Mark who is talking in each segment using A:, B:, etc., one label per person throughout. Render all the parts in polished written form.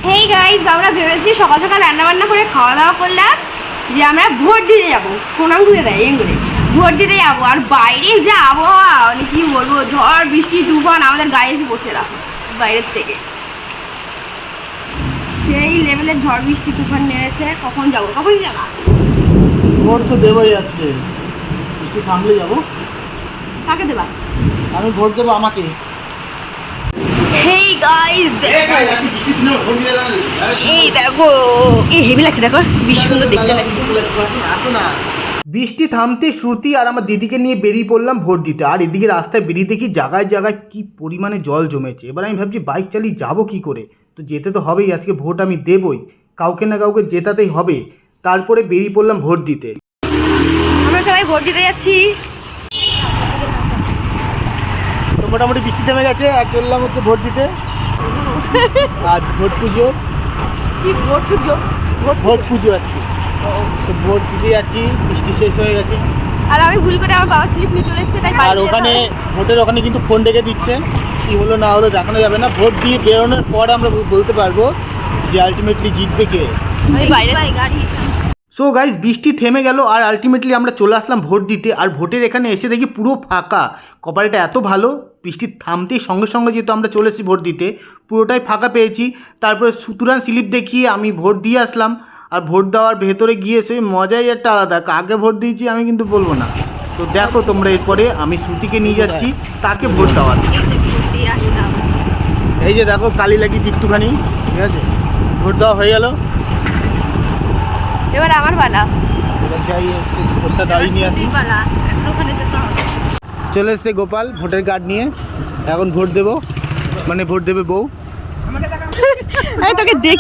A: Hey guys, আমরা ভেবেছি সকাল সকাল রান্না বান্না করে খাওয়া দাওয়া করলাম যে আমরা ভোট দিতে যাবো। প্রণাম করে দেয় এগুলো, ভোট দিতে যাবো। আর বাইরে যে আবহাওয়া, মানে কি বলবো, ঝড় বৃষ্টি তুফান আমাদের গায়ে এসে পড়ছে না বাইরের থেকে। সেই লেভেলের ঝড় বৃষ্টি তুফান নেমেছে। কখন যাবো, কখন যাবো?
B: ভোট তো দেবোই আজকে, বৃষ্টি থামলে যাবো।
A: কাকে দেবা?
B: আমি ভোট দেবো আমাকে।
A: হেই গাইস, এই দেখো, এই হেভি লাগছে, দেখো বেশ সুন্দর দেখতে লাগছে।
B: বৃষ্টি থামতে শ্রুতি আর আমার দিদিকে নিয়ে বেরিয়ে পড়লাম ভোট দিতে। আর এদিকে রাস্তায় বেরিয়ে দেখি জায়গায় জায়গায় কি পরিমাণে জল জমেছে। এবার আমি ভাবছি বাইক চালিয়ে যাবো কি করে, তো যেতে তো হবেই, আজকে ভোট আমি দেবই, কাউকে না কাউকে জেতাতেই হবে। তারপরে বেরিয়ে পড়লাম ভোট দিতে।
A: আমরা সবাই ভোট দিতে যাচ্ছি।
B: তো মোটামুটি বৃষ্টি থেমে গেছে আর চললাম হচ্ছে ভোট দিতে। আজ ভোট পুজো।
A: কি ভোট পুজো?
B: ভোট পুজো আজকে, তো ভোট দিতে যাচ্ছি। বৃষ্টি শেষ হয়ে গেছে
A: আর আমি ভুল করে আমার বাবা স্লিপ নিয়ে চলে এসেছে, তাই
B: আর ওখানে ভোটের ওখানে কিন্তু ফোন ডেকে দিচ্ছে, কি হলো না হলো দেখানো যাবে না। ভোট দিয়ে বেরোনোর পর আমরা বলতে পারবো যে আলটিমেটলি জিতবে কে। সো গাইজ, বৃষ্টি থেমে গেল আর আলটিমেটলি আমরা চলে আসলাম ভোট দিতে। আর ভোটের এখানে এসে দেখি পুরো ফাঁকা। কপালটা এত ভালো, বৃষ্টি থামতেই সঙ্গে সঙ্গে যেহেতু আমরা চলে এসেছি ভোট দিতে, পুরোটাই ফাঁকা পেয়েছি। তারপরে সুতরাং স্লিপ দেখিয়ে আমি ভোট দিয়ে আসলাম। আর ভোট দেওয়ার ভেতরে গিয়ে সেই মজাই একটা আলাদা। কাকে ভোট দিয়েছি আমি কিন্তু বলবো না, তো দেখো তোমরা। এরপরে আমি শ্রুতিকে নিয়ে যাচ্ছি তাকে ভোট দেওয়ার। এই যে দেখো, কালি লাগিয়েছি একটুখানি, ঠিক আছে। ভোট দেওয়া হয়ে গেল,
A: এবার আমার পালা।
B: এবার যাই ভোটটা দাঁড়িয়ে নিয়ে আসি। চলে এসছে গোপাল ভোটের কার্ড নিয়ে, এখন ভোট দেবো, মানে ভোট দেবে বউ।
A: আমি তোকে দেখ,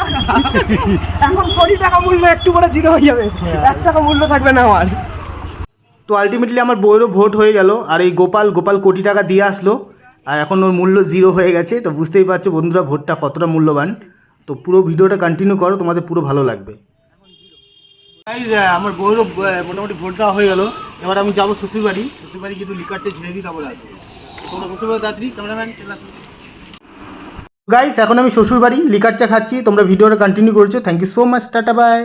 B: এখন কোটি টাকা মূল্য একটু পরে জিরো হয়ে যাবে, 1 টাকা মূল্য থাকবে না আমার। তো আলটিমেটলি আমার বউয়েরও ভোট হয়ে গেল। আর এই গোপাল কোটি টাকা দিয়ে আসলো, আর এখন ওর মূল্য 0 হয়ে গেছে। তো বুঝতেই পারছো বন্ধুরা ভোটটা কতটা মূল্যবান। তো পুরো ভিডিওটা কন্টিনিউ করো, তোমাদের পুরো ভালো লাগবে। আমার বউয়েরও মোটামুটি ভোট দেওয়া হয়ে গেল। এবার আমি যাবো শ্বশুরবাড়ি কিন্তু লিকারটা ঝেড়ে দিই, তারপরে আসবো। তোমরা শ্বশুরবাড়ি তাড়াতাড়ি ক্যামেরাম্যান চলে আসো। গাইস, এখন আমি শ্বশুরবাড়ি লিকার চা খাচ্ছি। তোমরা ভিডিওটা কন্টিনিউ করছো। Thank you so much, tata by.